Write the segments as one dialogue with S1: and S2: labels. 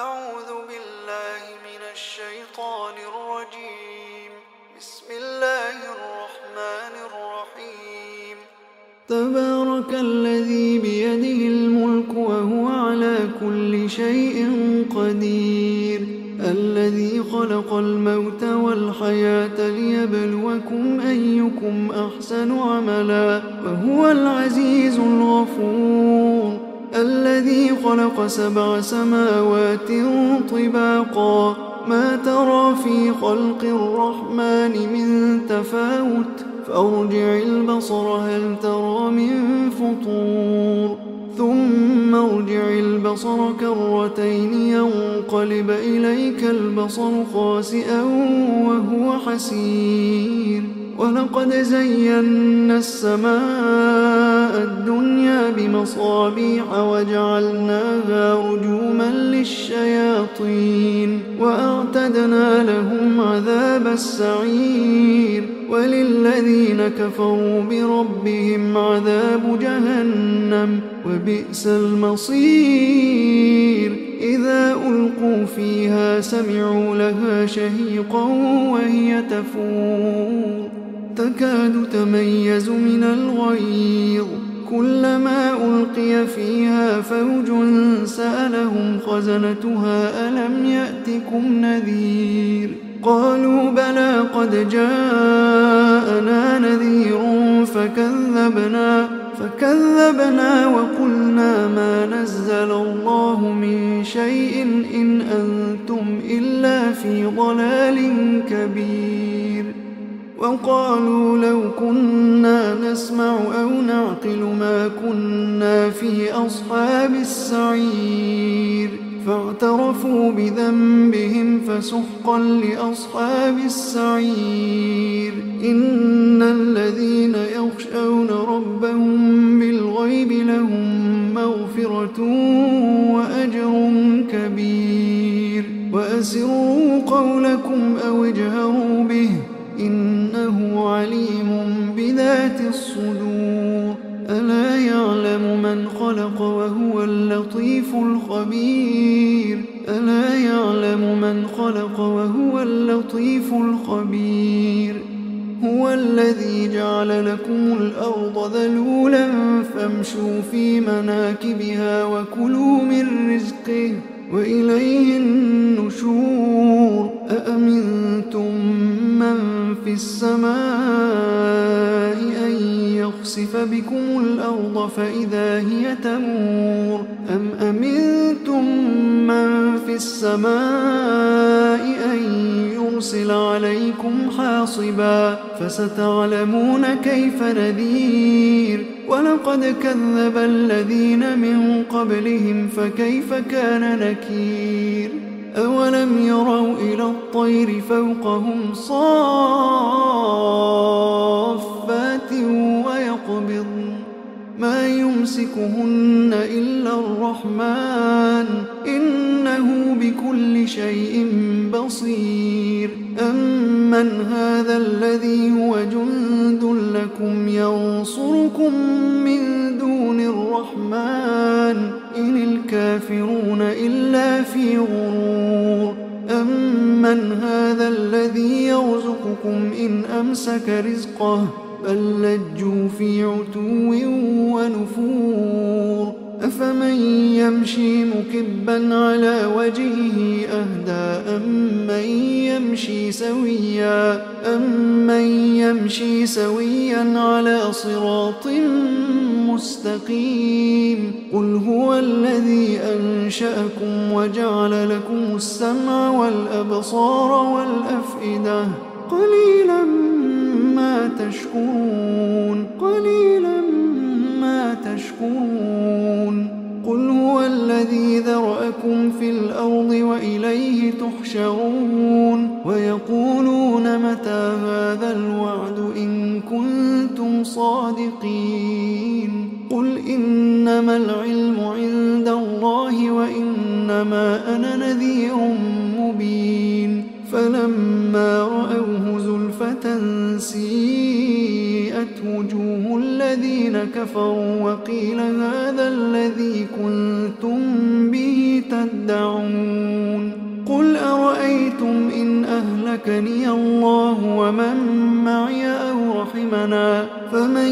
S1: أعوذ بالله من الشيطان الرجيم. بسم الله الرحمن الرحيم. تبارك الذي بيده الملك وهو على كل شيء قدير، الذي خلق الموت والحياة ليبلوكم أيكم أحسن عملا وهو العزيز الغفور، الذي خلق 7 سماوات طباقا ما ترى في خلق الرحمن من تفاوت فارجع البصر هل ترى من فطور ثم ارجع البصر كرتين ينقلب إليك البصر خاسئا وهو حسير. ولقد زينا السماء الدنيا بمصابيح وجعلناها رجوما للشياطين وأعتدنا لهم عذاب السعير. وللذين كفروا بربهم عذاب جهنم وبئس المصير. إذا ألقوا فيها سمعوا لها شهيقا وهي تفور تكاد تميز من الغيظ، كلما ألقي فيها فوج سألهم خزنتها ألم يأتكم نذير؟ قالوا بلى قد جاءنا نذير فكذبنا وقلنا ما نزل الله من شيء إن أنتم إلا في ضلال كبير. وقالوا لو كنا نسمع أو نعقل ما كنا في أصحاب السعير. فاعترفوا بذنبهم فسحقا لأصحاب السعير. إن الذين يخشون ربهم بالغيب لهم مغفرة وأجر كبير. وأسروا قولكم أو اجهروا به إنه عليم بذات الصدور. ألا يعلم من خلق وهو اللطيف الخبير. ألا يعلم من خلق وهو اللطيف الخبير. هو الذي جعل لكم الأرض ذلولا فامشوا في مناكبها وكلوا من رزقه وإليه النشور. أأمنتم من في السماء أن يخسف بكم الأرض فإذا هي تمور أم أمنتم من في السماء أن يرسل عليكم حاصبا فستعلمون كيف نذير. ولقد كذب الذين من قبلهم فكيف كان نكير. أولم يروا إلى الطير فوقهم صافات ويقبضن ما يمسكهن إلا الرحمن إنه بكل شيء بصير. أمن هذا الذي هو جند لكم ينصركم من دون الرحمن إن الكافرون إلا في غرور. أمن هذا الذي يرزقكم إن أمسك رزقه بل لجوا في عتو ونفور. أفمن يمشي مكبا على وجهه أهدى أمن يمشي سويا على صراط مستقيم. قل هو الذي أنشأكم وجعل لكم السمع والأبصار والأفئدة قليلا ما تشكرون. قل هو الذي ذرأكم في الأرض وإليه تحشرون. ويقولون متى هذا الوعد إن كنتم صادقين. قل إنما العلم عند الله وإنما أنا نذير مبين. فلما رأوه زلفة سيئت وجوه الذين كفروا وقيل هذا الذي كنتم به تدعون. أهلكني الله ومن معي أو رحمنا فمن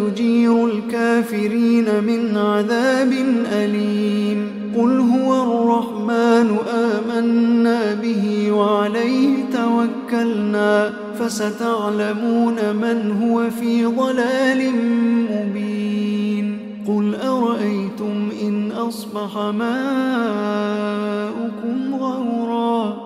S1: يجير الكافرين من عذاب أليم قل هو الرحمن آمنا به وعليه توكلنا فستعلمون من هو في ضلال مبين قل أرأيتم إن أصبح ماؤكم غورا